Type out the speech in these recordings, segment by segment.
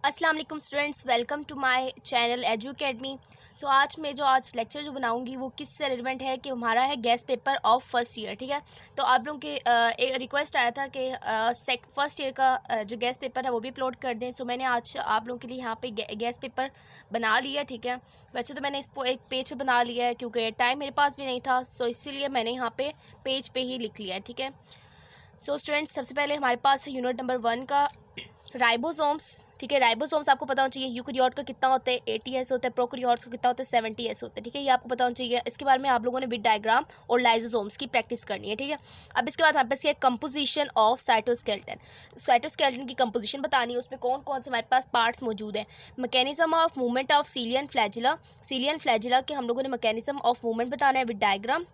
अस्सलाम वालेकुम students, welcome to my channel Edu Academy. So आज मैं आज लेक्चर जो बनाऊंगी वो किससे रिलेवेंट है कि हमारा है guest paper of first year. ठीक है, तो आप लोगों के एक रिक्वेस्ट आया था कि फर्स्ट ईयर का जो गेस्ट पेपर है वो भी अपलोड कर दें। सो मैंने आज आप लोगों के लिए यहाँ पे गेस्ट पेपर बना लिया। ठीक है, वैसे तो मैंने इसको एक पेज पे बना लिया है क्योंकि टाइम मेरे पास भी नहीं था, सो इसीलिए मैंने यहाँ पे पेज पे ही लिख लिया है। ठीक है, सो स्टूडेंट्स सबसे पहले हमारे पास है यूनिट नंबर 1 का राइबोसोम्स। ठीक है, राइबोसोम्स आपको पता होना चाहिए यूकेरियोट का कितना होता है 80S होता है, प्रोकैरियोट्स का कितना होता है 70S होता है। ठीक है, ये आपको पता होना चाहिए। इसके बारे में आप लोगों ने विद डायग्राम और लाइसोसोम्स की प्रैक्टिस करनी है। ठीक है, अब इसके बाद हमारे पास ये कंपोजिशन ऑफ साइटोस्केलेटन। साइटोस्केलेटन की कंपोजिशन बतानी है, उसमें कौन कौन से हमारे पास पार्ट्स मौजूद हैं। Mechanism of movement of cilia flagella के हम लोगों ने मैकेनिज्म ऑफ मूवमेंट बताना है with diagram.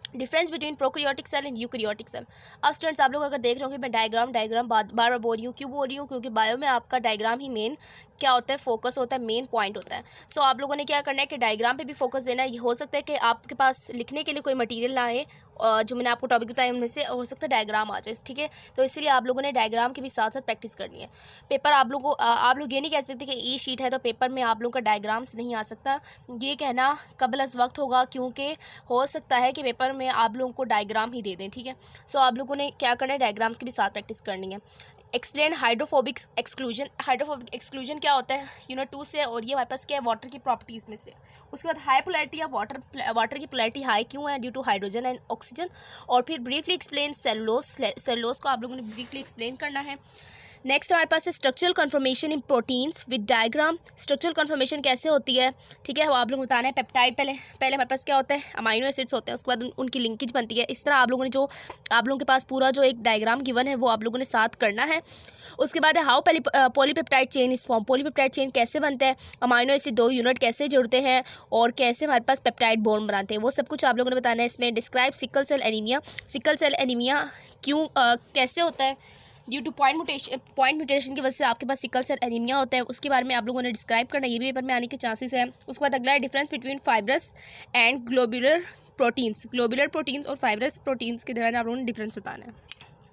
Difference between prokaryotic cell and eukaryotic cell. अब स्टूडेंट्स आप लोग अगर देख रहे हो कि मैं डायग्राम बार बार बोल रही हूँ, क्यों बोल रही हूँ? क्योंकि बायो में आपका डायग्राम ही मेन क्या होता है, फोकस होता है, मेन पॉइंट होता है। सो आप लोगों ने क्या करना है कि डायग्राम पे भी फोकस देना है। ये हो सकता है कि आपके पास लिखने के लिए कोई मटेरियल ना आए, जो मैंने आपको टॉपिक बताया उनमें से हो सकता है डायग्राम आ जाए। ठीक है, तो इसीलिए आप लोगों ने डायग्राम के भी साथ साथ प्रैक्टिस करनी है। पेपर आप लोग ये नहीं कह सकते कि ई शीट है तो पेपर में आप लोगों का डायग्राम्स नहीं आ सकता, ये कहना कबल अज़ वक्त होगा, क्योंकि हो सकता है कि पेपर में आप लोगों को डायग्राम ही दे दें। ठीक है, सो आप लोगों ने क्या करना है, डायग्राम्स की भी साथ प्रैक्टिस करनी है। Explain hydrophobic exclusion. Hydrophobic exclusion क्या होता है यूनिट 2 से, और ये हमारे पास क्या है, वाटर की प्रॉपर्टीज़ में से। उसके बाद हाई पोलैरिटी या वाटर की पोलैरिटी हाई क्यों है, due to hydrogen and oxygen. और फिर ब्रीफली एक्सप्लेन सेलुलोज को आप लोगों ने ब्रीफली एक्सप्लेन करना है। नेक्स्ट हमारे पास है structural conformation in proteins with diagram. Structural conformation कैसे होती है, ठीक है, वो आप लोगों को बताना है। पेप्टाइड पहले हमारे पास क्या होता है, अमाइनो एसिड्स होते हैं, उसके बाद उनकी लिंकेज बनती है। इस तरह आप लोगों ने जो आप लोगों के पास पूरा जो एक डायग्राम गिवन है वो आप लोगों ने साथ करना है। उसके बाद है हाउ पॉलीपेप्टाइड चेन इस फॉर्म। पॉलीपेप्टाइड चेन कैसे बनता है, अमाइनो एसिड 2 यूनिट कैसे जुड़ते हैं, और कैसे हमारे पास पेप्टाइड बॉन्ड बनाते हैं, वो सब कुछ आप लोगों ने बताना है इसमें। Describe sickle cell anaemia. Sickle cell anaemia क्यों कैसे होता है, ड्यू टू पॉइंट म्यूटेशन की वजह से आपके पास सिकल सेल एनीमिया होता है, उसके बारे में आप लोगों ने डिस्क्राइब करना है, ये भी पेपर में आने के चांसेस हैं। उसके बाद अगला है difference between fibrous and globular proteins और फाइब्रस प्रोटीन्स के दरमियान आप लोगों ने डिफरेंस बताना है।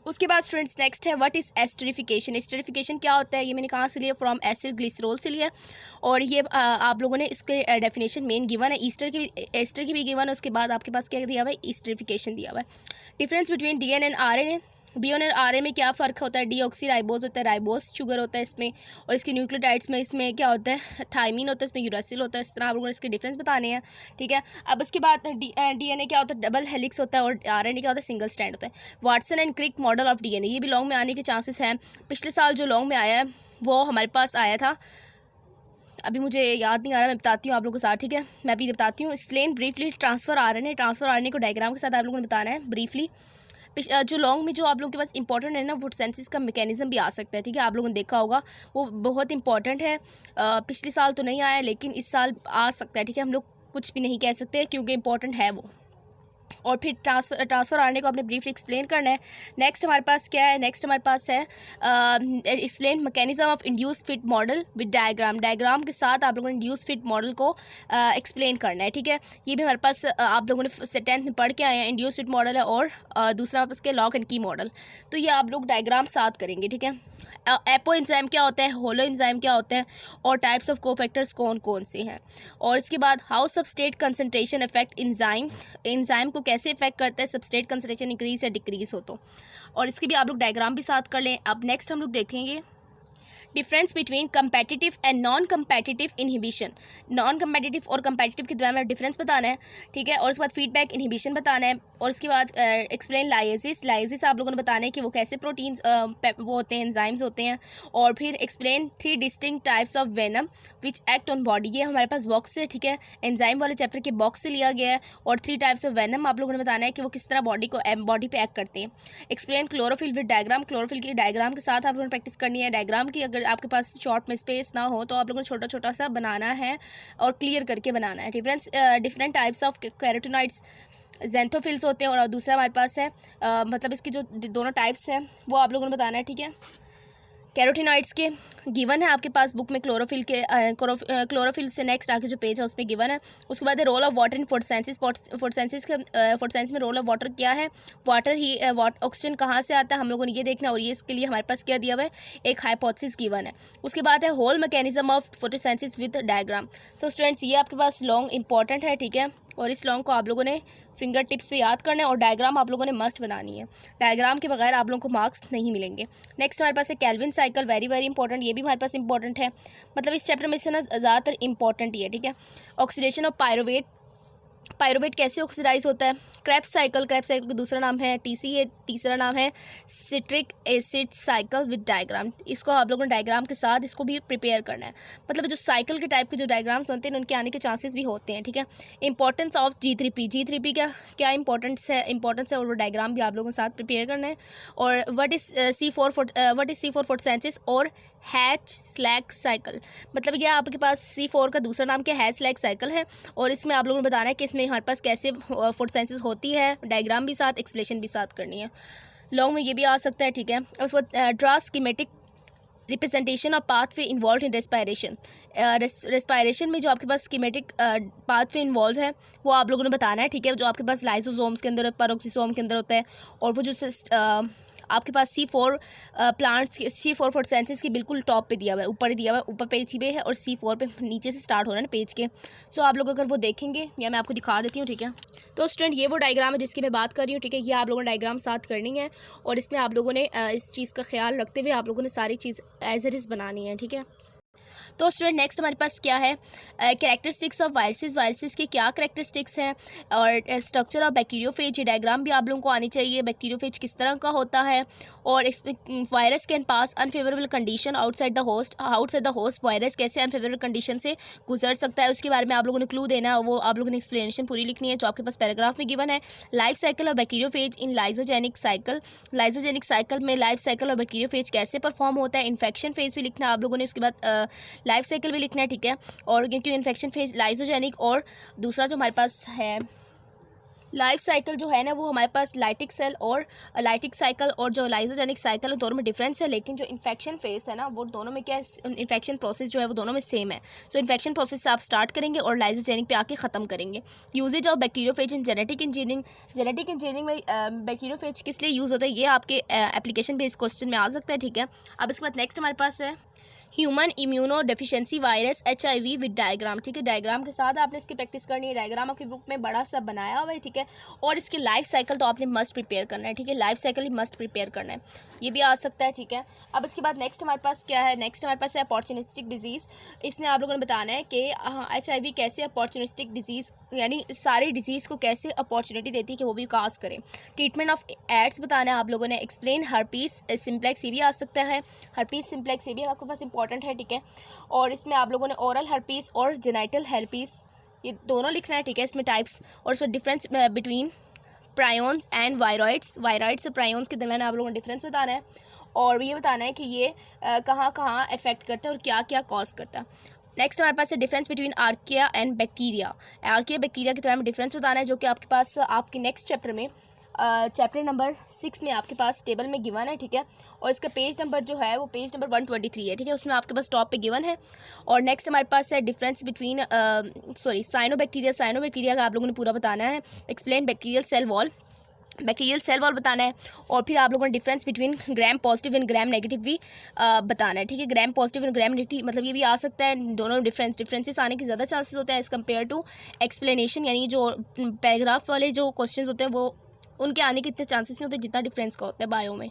उसके बाद स्टूडेंट्स नेक्स्ट है व्हाट इज़ एस्टरिफिकेशन। एस्टरिफिकेशन क्या होता है, ये मैंने कहाँ से लिया, फ्रॉम एसिल ग्लिसरॉल से लिया। और ये आप लोगों ने इसके डेफिनेशन मेन गिवन है, एस्टर की भी गिवन है। उसके बाद आपके पास क्या दिया हुआ है, एस्टरिफिकेशन दिया हुआ है। Difference between DNA and RNA. DNA और आरएनए में क्या फ़र्क होता है, डीऑक्सी राइबोज होता है, राइबोज शुगर होता है इसमें, और इसके न्यूक्लियोटाइड्स में इसमें क्या होता है, थायमीन होता है, इसमें यूरासिल होता है। इस तरह आप लोगों ने इसके डिफरेंस बताने हैं। ठीक है, अब उसके बाद डीएनए क्या होता है, डबल हेलिक्स होता है, और आरएनए क्या होता है, सिंगल स्ट्रैंड होता है। Watson and Crick model of DNA, ये भी लॉन्ग में आने के चांसेस हैं। पिछले साल जो लॉन्ग में आया है वो हमारे पास आया था, अभी मुझे याद नहीं आ रहा, मैं बताती हूँ आप लोगों के साथ। ठीक है, मैं अभी बताती हूँ। एक्सप्लेन ब्रीफली ट्रांसफर आरएनए को डायग्राम के साथ आप लोगों ने बताना है ब्रीफली। जो लॉन्ग में जो आप लोगों के पास इंपॉर्टेंट है ना, वो सेंसिस का मैकेनिज्म भी आ सकता है। ठीक है, आप लोगों ने देखा होगा, वो बहुत इंपॉर्टेंट है। पिछले साल तो नहीं आया, लेकिन इस साल आ सकता है। ठीक है, हम लोग कुछ भी नहीं कह सकते क्योंकि इंपॉर्टेंट है वो। और फिर ट्रांसफ़र आने को आपने ब्रीफली एक्सप्लेन करना है। नेक्स्ट हमारे पास क्या है, नेक्स्ट हमारे पास है explain mechanism of induce fit model with diagram के साथ आप लोगों ने इंड्यूस फिट मॉडल को एक्सप्लेन करना है। ठीक है, ये भी हमारे पास आप लोगों ने 10th में पढ़ के आए हैं। इंड्यूस फिट मॉडल है, और दूसरा हमारे पास क्या, लॉक एंड की मॉडल। तो ये आप लोग डायग्राम साथ करेंगे। ठीक है, एपो एंजाइम क्या होता है, होलो एंजाइम क्या होते हैं, और टाइप्स ऑफ कोफैक्टर्स कौन कौन से हैं। और इसके बाद how substrate concentration effect enzyme को कैसे इफेक्ट करता है, सबस्ट्रेट कंसंट्रेशन इंक्रीज या डिक्रीज हो तो। और इसकी भी आप लोग डायग्राम भी साथ कर लें। अब नेक्स्ट हम लोग देखेंगे difference between competitive and non competitive inhibition. Non competitive और कंपेटिटिव के दरमियान डिफरेंस बताना है। ठीक है, और उसके बाद फीडबैक इनहिबिशन बताना है। और उसके बाद एक्सप्लेन लाइसिस आप लोगों ने बताना है कि वो कैसे प्रोटीन्स वो होते हैं, एंजाइम्स होते हैं। और फिर explain 3 distinct types of venom which act on body. ये हमारे पास बॉक्स से, ठीक है, एंजाइम वाले चैप्टर के बॉक्स से लिया गया है। और 3 टाइप्स ऑफ वेनम आप लोगों ने बताना है कि वो किस तरह बॉडी पे एक्ट करते हैं। Explain chlorophyll with diagram. Chlorophyll की डायग्राम के साथ आप लोगों ने प्रैक्टिस करनी है। डायग्राम की अगर आपके पास शॉर्ट में स्पेस ना हो तो आप लोगों ने छोटा छोटा सा बनाना है और क्लियर करके बनाना है। Different types of carotenoids, xanthophylls होते हैं, और दूसरा हमारे पास है मतलब इसके जो दोनों टाइप्स हैं वो आप लोगों ने बताना है। ठीक है, कैरोटीनॉइड्स के गिवन है आपके पास बुक में, क्लोरोफिल के क्लोरोफिल से नेक्स्ट आके जो पेज है उसमें गिवन है। उसके बाद है role of water in photosynthesis. Photosynthesis में रोल ऑफ वाटर क्या है, वाटर ही ऑक्सीजन कहाँ से आता है हम लोगों ने ये देखना, और ये इसके लिए हमारे पास क्या दिया हुआ है, एक हाइपोथेसिस गिवन है। उसके बाद है whole mechanism of photosynthesis with diagram. So students ये आपके पास लॉन्ग इंपॉर्टेंट है, ठीक है, और इस लॉन्ग को आप लोगों ने फिंगर टिप्स पे याद करना है, और डायग्राम आप लोगों ने मस्ट बनानी है। डायग्राम के बगैर आप लोगों को मार्क्स नहीं मिलेंगे। नेक्स्ट हमारे पास है Calvin cycle, very very important, ये भी हमारे पास इंपॉर्टेंट है, मतलब इस चैप्टर में से ना ज़्यादातर इंपॉर्टेंट ही है, ठीक है। ऑक्सीडेशन ऑफ पायरुवेट, पायरुवेट कैसे ऑक्सीडाइज होता है। क्रेब्स साइकिल, क्रेब्स साइकिल का दूसरा नाम है TCA, तीसरा नाम है citric acid cycle with diagram. इसको आप लोगों ने डायग्राम के साथ इसको भी प्रिपेयर करना है, मतलब जो साइकिल के टाइप के जो डायग्राम्स बनते हैं उनके आने के चांसेस भी होते हैं, ठीक है। इंपॉर्टेंस ऑफ G3P, G3P क्या इंपॉर्टेंस है और वो डायग्राम भी आप लोगों के साथ प्रिपेयर करना है। और व्हाट इज़ C4 फोटोसिंथेसिस और हैच स्लैग साइकिल, मतलब ये आपके पास C4 का दूसरा नाम क्या हैच स्लैग साइकिल है, और इसमें आप लोगों ने बताना है कि इसमें हमारे पास कैसे फोटोसिंथेसिस होती है, डायग्राम भी साथ, एक्सप्लेनेशन भी साथ करनी है। लॉन्ग में ये भी आ सकता है, ठीक है। और उसके बाद draw schematic representation of pathway involve in respiration. Respiration में जो आपके पास स्कीमेटिक पाथवे इन्वॉल्व है वो आप लोगों ने बताना है, ठीक है, जो आपके पास लाइसोसोम्स के अंदर, पेरोक्सिसोम के अंदर होता है, और वो जो आपके पास C4 प्लांट्स C4 फोटोसिंथेसिस की बिल्कुल टॉप पे दिया हुआ है, ऊपर ही दिया हुआ है, ऊपर पेज ही पे है, और C4 पे नीचे से स्टार्ट हो रहा है ना पेज के। सो आप लोग अगर वो देखेंगे, या मैं आपको दिखा देती हूँ, ठीक है। तो स्टूडेंट ये वो डायग्राम है जिसकी मैं बात कर रही हूँ, ठीक है। ये आप लोगों ने डायग्राम साथ करनी है, और इसमें आप लोगों ने इस चीज़ का ख्याल रखते हुए आप लोगों ने सारी चीज़ एज इट इज़ बनानी है, ठीक है। तो स्टूडेंट नेक्स्ट हमारे पास क्या है, कैरेक्टरिस्टिक्स ऑफ वायरसेस, वायरसेस के क्या कैरेक्टरिस्टिक्स हैं, और स्ट्रक्चर ऑफ बैक्टीरियोफेज, ये डायग्राम भी आप लोगों को आनी चाहिए, बैक्टीरियोफेज किस तरह का होता है, और virus can pass unfavourable condition outside the host, virus कैसे अनफेवरेबल कंडीशन से गुजर सकता है, उसके बारे में आप लोगों ने क्लू देना है, वो आप लोगों ने एक्सप्लेनेशन पूरी लिखनी है जो आपके पास पैराग्राफ में गिवन है। Life cycle of bacteriophage in lysogenic cycle, lysogenic cycle में लाइफ साइकिल और बैक्टीरियोफेज कैसे परफॉर्म होता है। इन्फेक्शन फेज भी लिखना है आप लोगों ने, उसके बाद लाइफ साइकिल भी लिखना है, ठीक है। और क्योंकि इन्फेक्शन फेज लाइजोजेनिक, और दूसरा जो हमारे पास है लाइफ साइकिल जो है ना वो हमारे पास लाइटिक सेल और लाइटिक साइकिल और जो लाइजोजेनिक साइकिल है दोनों में डिफरेंस है, लेकिन जो इन्फेक्शन फेज है ना वो दोनों में क्या है, इन्फेक्शन प्रोसेस जो है वो दोनों में सेम है। सो इन्फेक्शन प्रोसेस से आप स्टार्ट करेंगे और लाइजोजेनिक पे आके ख़त्म करेंगे। Uses of bacteriophage in genetic engineering, genetic engineering में बैक्टीरियोफेज किस लिए यूज़ होता है ये आपके एप्लीकेशन बेस्ड क्वेश्चन में आ सकता है, ठीक है। अब इसके बाद नेक्स्ट हमारे पास है human immuno deficiency virus HIV with diagram, ठीक है। डायग्राम के साथ आपने इसकी प्रैक्टिस करनी है, डायग्राम आपकी बुक में बड़ा सा बनाया हुआ है, ठीक है। और इसकी लाइफ साइकिल तो आपने मस्ट प्रिपेयर करना है, ठीक है, life cycle he must prepare करना है, ये भी आ सकता है, ठीक है। अब इसके बाद नेक्स्ट हमारे पास क्या है, नेक्स्ट हमारे पास है अपॉर्चुनिस्टिक डिजीज़। इसमें आप लोगों ने बताना है कि HIV कैसे अपॉर्चुनिस्टिक डिजीज़, यानी सारी डिजीज़ को कैसे अपॉर्चुनिटी देती है कि वो भी विकास करें। ट्रीटमेंट ऑफ एड्स बताना है आप लोगों ने। एक्सप्लेन हर्पीस सिम्प्लेक्स, ये भी आ सकता है, हर्पीस सिम्प्लेक्स ये भी आपके पास इंपॉर्टेंट है, ठीक है। और इसमें आप लोगों ने ओरल हर्पीस और जेनाइटल हर्पीस ये दोनों लिखना है, ठीक है, इसमें टाइप्स, और इसमें difference between prions and viroids, viroids से प्रायोन्स के दरमियान आप लोगों ने डिफरेंस बताना है, और ये बताना है कि ये कहाँ कहाँ इफेक्ट करता है और क्या क्या कॉज करता है। नेक्स्ट हमारे पास है difference between archaea and bacteria, archaea bacteria के बारे में डिफरेंस बताना है, जो कि आपके पास आपके नेक्स्ट चैप्टर में चैप्टर नंबर 6 में आपके पास टेबल में गिवन है, ठीक है। और इसका पेज नंबर जो है वो पेज नंबर 123 है, ठीक है, उसमें आपके पास टॉप पे गिवन है। और नेक्स्ट हमारे पास है डिफरेंस बिटवीन साइनोबैक्टीरिया, साइनोबैक्टीरिया का आप लोगों ने पूरा बताना है। Explain bacterial cell wall, bacterial cell wall बताना है। और फिर आप लोगों ने difference between gram positive and gram negative भी बताना है, ठीक है। Gram positive and gram negative मतलब ये भी आ सकता है, दोनों डिफरेंसेस आने के ज़्यादा चांसेस होते हैं एज़ कम्पेयर टू एक्सप्लेनेशन, यानी जो पैराग्राफ वाले जो क्वेश्चन होते हैं वो उनके आने के इतने चांसेस नहीं होते जितना डिफरेंस का होता है बायो में।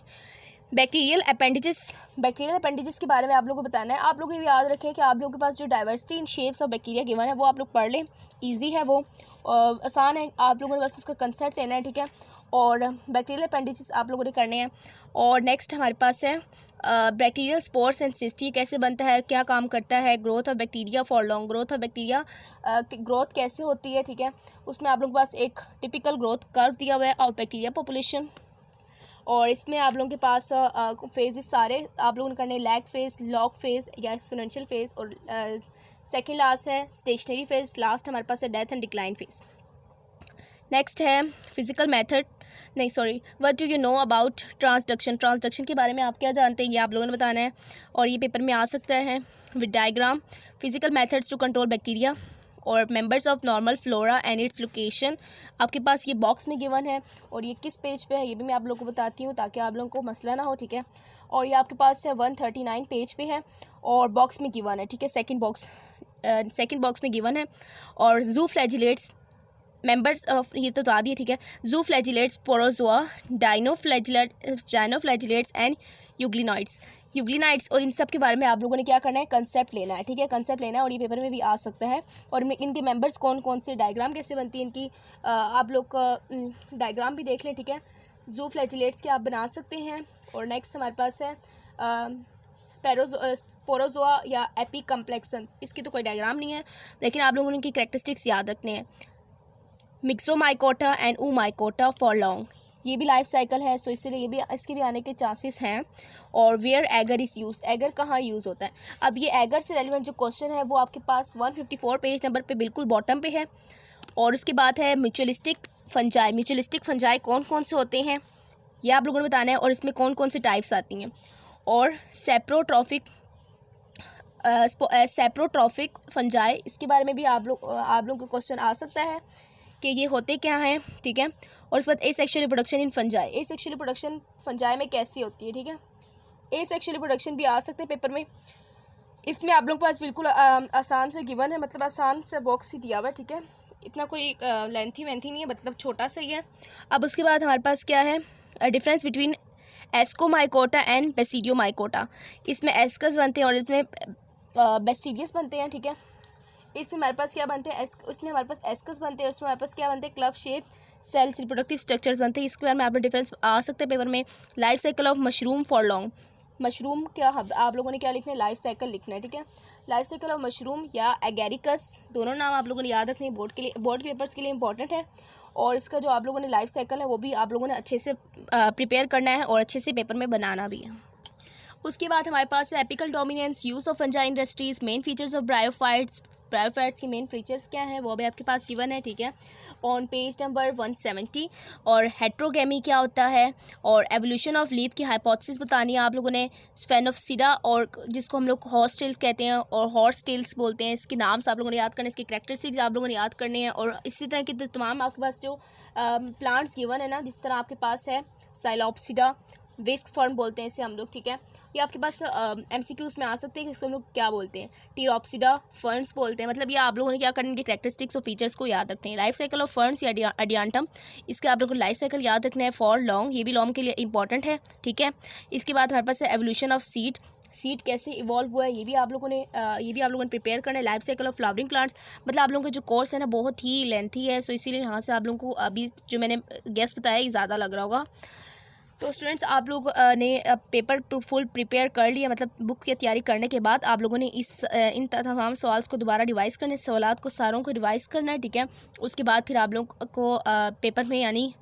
बैक्टीरियल अपेंडिजेस के बारे में आप लोगों को बताना है। आप लोग ये भी याद रखें कि आप लोगों के पास जो diversity in shapes of bacteria given है वो आप लोग पढ़ लें, इजी है वो, आसान है, आप लोगों ने बस इसका कंसेप्ट लेना है, ठीक है। और बैक्टीरियल अपेंडिजेस आप लोगों ने करने हैं। और नेक्स्ट हमारे पास है बैक्टीरियल स्पोर्स एंड सिस्ट, कैसे बनता है, क्या काम करता है। Growth of bacteria for long, growth of bacteria growth कैसे होती है, ठीक है। उसमें आप लोगों के पास एक टिपिकल ग्रोथ कर्व दिया हुआ है ऑफ बैक्टीरिया पॉपुलेशन। और इसमें आप लोगों के पास फेजेस सारे आप लोगों ने करने, लैग फेज, लॉग फेज या एक्सपोनेंशियल फेज, और सेकेंड लास्ट है स्टेशनरी फेज, लास्ट हमारे पास है death and decline phase. Next है फिजिकल मेथड, नहीं sorry, what do you know about transduction, transduction के बारे में आप क्या जानते हैं ये आप लोगों ने बताना है। और ये पेपर में आ सकता है with diagram, physical methods to control bacteria और members of normal flora and its location. आपके पास ये बॉक्स में गिवन है और ये किस पेज पे है ये भी मैं आप लोगों को बताती हूँ ताकि आप लोगों को मसला ना हो, ठीक है। और ये आपके पास है 139 पेज पे है और बॉक्स में गिवन है, ठीक है। सेकंड बॉक्स में गिवन है। और जू फ्लैजिलेट्स मेंबर्स ऑफ, ये तो बता दिए, ठीक है। जू फ्लैजिलेट्स, पोरोजोआ, डायनोफ्लैजिलेट्स एंड यूग्लिनाइड्स और इन सब के बारे में आप लोगों ने क्या करना है, कंसेप्ट लेना है, ठीक है। कंसेप्ट लेना है और ये पेपर में भी आ सकता है। और इनके मेंबर्स कौन कौन से, डायग्राम कैसे बनती है इनकी, आप लोग डायग्राम भी देख लें, ठीक है। जू फ्लैजिलेट्स के आप बना सकते हैं। और नेक्स्ट हमारे पास है स्पोरोजोआ या एपिकम्प्लेक्सन्स, इसकी तो कोई डायग्राम नहीं है लेकिन आप लोगों ने इनकी कैरेक्टरिस्टिक्स याद रखने हैं। मिक्सोमाइकोटा एंड ऊमाइकोटा फॉर लॉन्ग, ये भी लाइफ साइकिल है, सो इसलिए ये भी इसके भी आने के चांसेस हैं। और where agar is use, agar कहाँ यूज़ होता है। अब ये एगर से रेलिवेंट जो क्वेश्चन है वो आपके पास 154 पेज नंबर पे बिल्कुल बॉटम पे है। और उसके बाद है म्यूचुअलिस्टिक फंजाई, म्यूचुअलिस्टिक फंजाई कौन कौन से होते हैं ये आप लोगों ने बताना है और इसमें कौन कौन से टाइप्स आती हैं। और सेप्रोट्रॉफिक फंजाई, इसके बारे में भी आप लोगों को क्वेश्चन आ सकता है कि ये होते क्या हैं, ठीक है। और उसके बाद asexual reproduction in fungi, asexual reproduction fungi में कैसी होती है, ठीक है। एसेक्सुअल रिप्रोडक्शन भी आ सकते हैं पेपर में। इसमें आप लोगों के पास बिल्कुल आसान से गिवन है, मतलब आसान से बॉक्स ही दिया हुआ है, ठीक है। इतना कोई लेंथी नहीं है, मतलब छोटा सा ही है। अब उसके बाद हमारे पास क्या है, difference between Ascomycota and Basidiomycota. इसमें एस्कस बनते हैं और इसमें बेसिडियस बनते हैं, ठीक है। इसमें हमारे पास क्या बनते हैं, उसमें हमारे पास एस्कस बनते हैं, उसमें हमारे पास क्या बनते हैं, club shape cells, reproductive structures बनते हैं। इसके बारे में आपने डिफरेंस आ सकते हैं पेपर में। Life cycle of mushroom for long, mushroom क्या आप लोगों ने क्या लिखना है, लाइफ साइकिल लिखना है, ठीक है। लाइफ साइकिल ऑफ मशरूम या एगेरिकस, दोनों नाम आप लोगों ने याद रखने, बोर्ड के पेपर्स के लिए इंपॉर्टेंट है। और इसका जो आप लोगों ने लाइफ साइकिल है वो भी आप लोगों ने अच्छे से प्रिपेयर करना है और अच्छे से पेपर में बनाना भी है। उसके बाद हमारे पास है apical dominance, use of fungi industries, main features of bryophytes, bryophytes के मेन फीचर्स क्या हैं वो भी आपके पास गिवन है, ठीक है, ऑन पेज नंबर 170। और हेट्रोगेमी क्या होता है और एवोल्यूशन ऑफ लीफ की हाइपोथेसिस बतानी है आप लोगों ने। स्फेनोफिसिडा और जिसको हम लोग हॉर्स टेल्स कहते हैं और हॉर्स टेल्स बोलते हैं, इसके नाम से आप लोगों ने याद करने, इसके कैरेक्टरिस्टिक्स आप लोगों ने याद करने हैं। और इसी तरह के तमाम आपके पास जो प्लांट्स गिवन है ना, जिस तरह आपके पास है साइलोप्सिडा, वेस्ट फर्म बोलते हैं इसे हम लोग, ठीक है। ये आपके पास MCQs में आ सकते हैं कि इसको हम लोग क्या बोलते हैं, टीरोप्सिडा फर्न्स बोलते हैं। मतलब ये आप लोगों ने क्या करना है, कैरेक्टरिस्टिक्स और फीचर्स को याद रखते हैं। लाइफ साइकिल ऑफ फर्न्स या अडियांटम, इसके आप लोगों को लाइफ साइकिल याद रखना है। फॉर लॉन्ग, ये भी लॉन्ग के लिए इंपॉर्टेंट है, ठीक है। इसके बाद हमारे पास है एवोल्यूशन ऑफ सीड कैसे इवॉल्व हुआ है, ये भी आप लोगों ने प्रिपेयर करना है। Life cycle of flowering plants, मतलब आप लोगों का जो कोर्स है ना बहुत ही लेंथी है, सो इसीलिए यहाँ से आप लोगों को अभी जो मैंने गेस बताया ये ज़्यादा लग रहा होगा। तो स्टूडेंट्स आप लोग ने पेपर फुल प्रिपेयर कर लिया, मतलब बुक की तैयारी करने के बाद आप लोगों ने इन तमाम सवाल को दोबारा रिवाइज़ करने, सवालात को सारों को रिवाइज़ करना है, ठीक है। उसके बाद फिर आप लोग को पेपर में यानी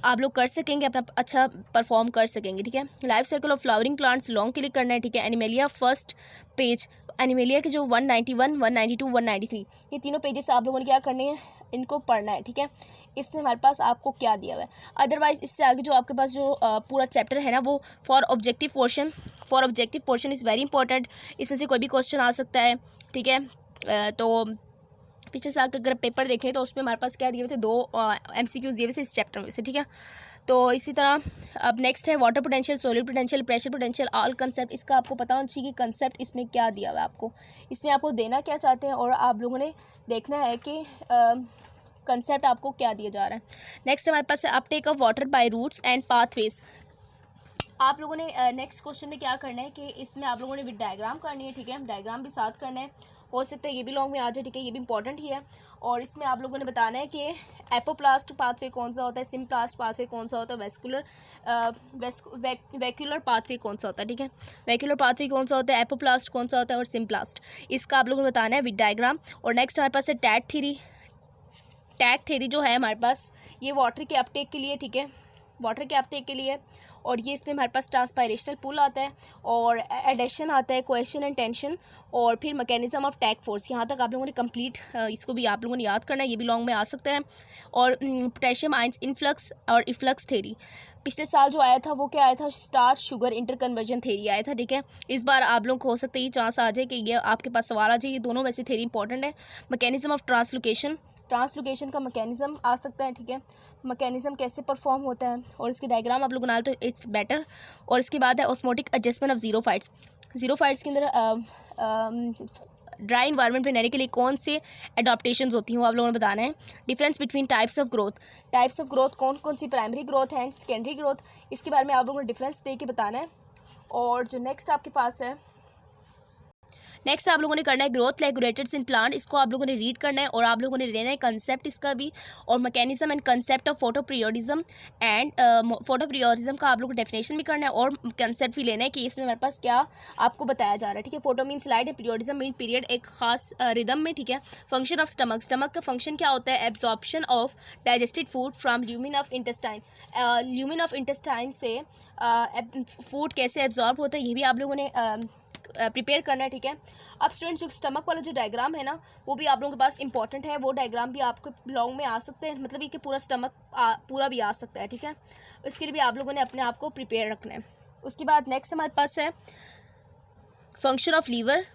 आप लोग कर सकेंगे, अपना अच्छा परफॉर्म कर सकेंगे, ठीक है। Life cycle of flowering plants long के लिए करना है, ठीक है। एनिमेलिया फर्स्ट पेज, एनिमेलिया के जो 191, 192, 193 ये तीनों पेजेस आप लोगों ने क्या करने हैं, इनको पढ़ना है, ठीक है। इसमें हमारे पास आपको क्या दिया हुआ है। अदरवाइज़ इससे आगे जो आपके पास जो पूरा चैप्टर है ना वो for objective portion is very important. इसमें से कोई भी क्वेश्चन आ सकता है, ठीक है। तो पिछले साल का अगर पेपर देखें तो उसमें हमारे पास क्या दिए हुए थे, 2 MCQs दिए हुए थे इस चैप्टर में से, ठीक है। तो इसी तरह अब नेक्स्ट है water potential, solid potential, pressure potential, all concept. इसका आपको पता होना चाहिए कि कंसेप्ट इसमें क्या दिया हुआ है आपको, इसमें आपको देना क्या चाहते हैं और आप लोगों ने देखना है कि कंसेप्ट आपको क्या दिया जा रहा है। नेक्स्ट हमारे पास है uptake of water by roots and pathways. आप लोगों ने नेक्स्ट क्वेश्चन में क्या करना है कि इसमें आप लोगों ने विद डायग्राम करनी है, ठीक है। डायग्राम भी साथ करना है, हो सकता है ये भी लॉन्ग में आ जाए, ठीक है, ये भी इंपॉर्टेंट ही है। और इसमें आप लोगों ने बताना है कि एपोप्लास्ट पाथवे कौन सा होता है, सिम्प्लास्ट पाथवे कौन सा होता है, वैक्यूलर पाथवे कौन सा होता है, ठीक है। वैक्यूलर पाथवे कौन सा होता है, एपोप्लास्ट कौन सा होता है और सिम्प्लास्ट, इसका आप लोगों ने बताना है विद डायग्राम। और नेक्स्ट हमारे पास है टैग थ्योरी जो है हमारे पास, ये वाटर के अपटेक के लिए, ठीक है। वाटर के अपटेक के लिए। और ये इसमें हमारे पास ट्रांसपायरेशनल पुल आता है और एडेशन आता है, कोहेशन एंड टेंशन, और फिर मैकेनिज्म ऑफ टैग फोर्स। यहाँ तक आप लोगों ने कंप्लीट इसको भी आप लोगों ने याद करना है, ये भी लॉन्ग में आ सकता है। और पोटेशियम आयंस इनफ्लक्स और इफ्लक्स थ्योरी, पिछले साल जो आया था वो क्या आया था, starch sugar inter conversion theory आया था, ठीक है। इस बार आप लोग को हो सकता है ये चांस आ जाए कि ये आपके पास सवाल आ जाए। ये दोनों वैसे थ्योरी इंपॉर्टेंट है। मैकेनिज्म ऑफ ट्रांसलोकेशन का मैकेनिज्म आ सकता है, ठीक है। मैकेनिज्म कैसे परफॉर्म होता है और इसके डायग्राम आप लोग बना तो इट्स बेटर। और इसके बाद है ऑस्मोटिक एडजस्टमेंट ऑफ ज़ीरोफाइट्स। ज़ीरोफाइट्स के अंदर ड्राई इन्वायरमेंट में रहने के लिए कौन से एडाप्टेशंस होती हैं वो आप लोगों ने बताना है। Difference between types of growth, कौन कौन सी प्राइमरी ग्रोथ है, सेकेंडरी ग्रोथ, इसके बारे में आप लोगों ने डिफरेंस दे के बताना है। और जो नेक्स्ट आपके पास है, नेक्स्ट आप लोगों ने करना है ग्रोथ रेगुलेटर्स इन प्लांट। इसको आप लोगों ने रीड करना है और आप लोगों ने लेना है कंसेप्ट इसका भी, और mechanism and concept of photoperiodism and photoperiodism का आप लोगों को डेफिनेशन भी करना है और कंसेप्ट भी लेना है कि इसमें हमारे पास क्या आपको बताया जा रहा है, ठीक है। फोटो मीन स्लाइड है, पीरियोडिज्म मीन पीरियड एक खास रिदम में, ठीक है। फंक्शन ऑफ स्टमक का फंक्शन क्या होता है, absorption of digested food from lumen of intestine. Lumen of intestine से फूड कैसे एब्जॉर्ब होता है ये भी आप लोगों ने प्रिपेयर करना है, ठीक है। अब स्टूडेंट्स जो स्टमक वाला जो डायग्राम है ना वो भी आप लोगों के पास इंपॉर्टेंट है। वो डायग्राम भी आपको लॉन्ग में आ सकते हैं, मतलब ये कि पूरा स्टमक पूरा भी आ सकता है, ठीक है। इसके लिए भी आप लोगों ने अपने आप को प्रिपेयर रखना है। उसके बाद नेक्स्ट हमारे पास है function of liver,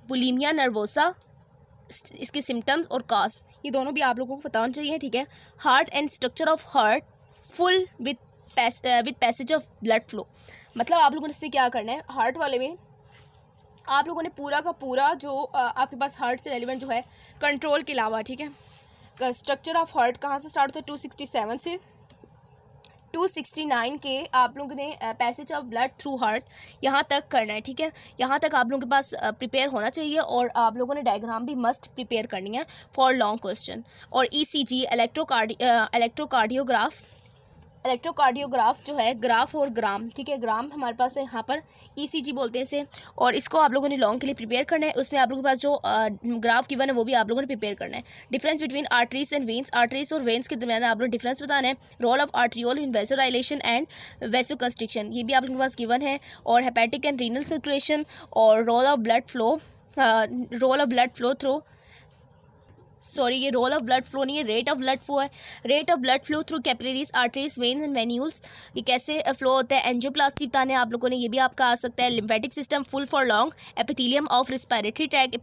bulimia nervosa, इसके सिम्टम्स और काज, ये दोनों भी आप लोगों को बताना चाहिए, ठीक है। Heart and structure of heart full with passage of blood flow, मतलब आप लोगों ने इसमें क्या करना है, हार्ट वाले में आप लोगों ने पूरा का पूरा जो आपके पास हार्ट से रेलिवेंट जो है कंट्रोल के अलावा, ठीक है। स्ट्रक्चर ऑफ हार्ट कहाँ से स्टार्ट होता है, 267 से 269 के आप लोगों ने passage of blood through heart यहाँ तक करना है, ठीक है। यहाँ तक आप लोगों के पास प्रिपेयर होना चाहिए और आप लोगों ने डायग्राम भी मस्ट प्रिपेयर करनी है फॉर लॉन्ग क्वेश्चन। और ECG इलेक्ट्रोकार्डियोग्राफ जो है, ग्राफ और ग्राम, ठीक है। ग्राम हमारे पास है यहाँ पर, ECG बोलते हैं इसे, और इसको आप लोगों ने लॉन्ग के लिए प्रिपेयर करना है। उसमें आप लोगों के पास जो ग्राफ गिवन है वो भी आप लोगों ने प्रिपेयर करना है। Difference between arteries and veins, arteries और वेन्स के दरमियान आप लोगों ने डिफरेंस बताना है। Role of arteriole in vasodilation and vasoconstriction, ये भी आप लोगों के पास गिवन है। और हेपेटिक एंड रीनल सर्कुलेशन, और role of blood flow through, sorry ये रोल ऑफ ब्लड फ्लो नहीं है, रेट ऑफ ब्लड फ्लो है। Rate of blood flow through capillaries, arteries, veins and venules, ये कैसे फ्लो होता है। एंजियोप्लास्टी बताने आप लोगों ने, ये भी आपका आ सकता है। Lymphatic system full for long, epithelium of respiratory track,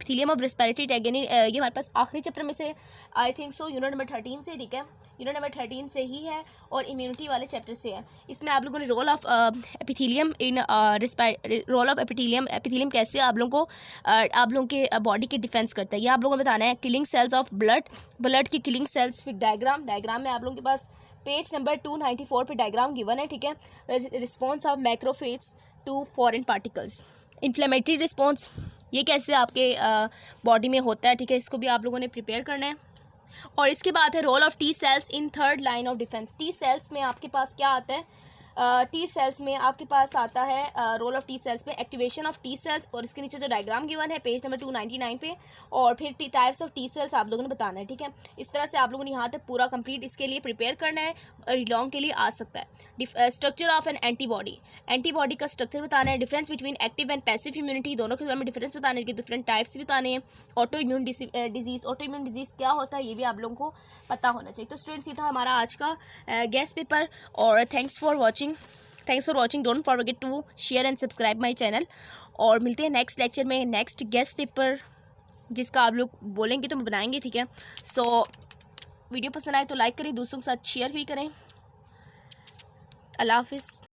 यानी ये हमारे पास आखिरी चैप्टर में से I think so unit number 13 से, ठीक है, यूनिट नंबर 13 से ही है और इम्यूनिटी वाले चैप्टर से है। इसमें आप लोगों ने role of epithelium in role of epithelium कैसे आप लोगों के बॉडी के डिफेंस करता है, ये आप लोगों को बताना है। किलिंग सेल्स ऑफ ब्लड की किलिंग सेल्स, फिर डायग्राम में आप लोगों के पास पेज नंबर 294 पे डायग्राम गिवन है, ठीक है। Response of macrophage to foreign particles, inflammatory response, ये कैसे आपके बॉडी में होता है, ठीक है। इसको भी आप लोगों ने प्रिपेयर करना है। और इसके बाद है role of T cells in third line of defence. T cells में आपके पास क्या आता है, T सेल्स में आपके पास आता है रोल ऑफ T सेल्स में एक्टिवेशन ऑफ T सेल्स, और इसके नीचे जो डायग्राम गिवन है पेज नंबर 299 पे, और फिर टाइप्स ऑफ T सेल्स आप लोगों ने बताना है, ठीक है। इस तरह से आप लोगों ने यहाँ तक पूरा कंप्लीट इसके लिए प्रिपेयर करना है, लॉन्ग के लिए आ सकता है। स्ट्रक्चर ऑफ एन एंटीबॉडी का स्ट्रक्चर बताना है। Difference between active and passive immunity, दोनों के बारे में डिफरेंस बताने के डिफरेंट टाइप्स बताने हैं। ऑटो इम्यून डिजीज़ क्या होता है ये भी आप लोगों को पता होना चाहिए। तो स्टूडेंट्स ये था हमारा आज का गेस्ट पेपर, और thanks for watching. Don't forget to share and subscribe my channel, और मिलते हैं नेक्स्ट लेक्चर में नेक्स्ट गेस्ट पेपर जिसका आप लोग बोलेंगे तो हम बनाएंगे, ठीक है। सो वीडियो पसंद आए तो लाइक करें, दूसरों के साथ शेयर भी करें। अल्लाह हाफिज़।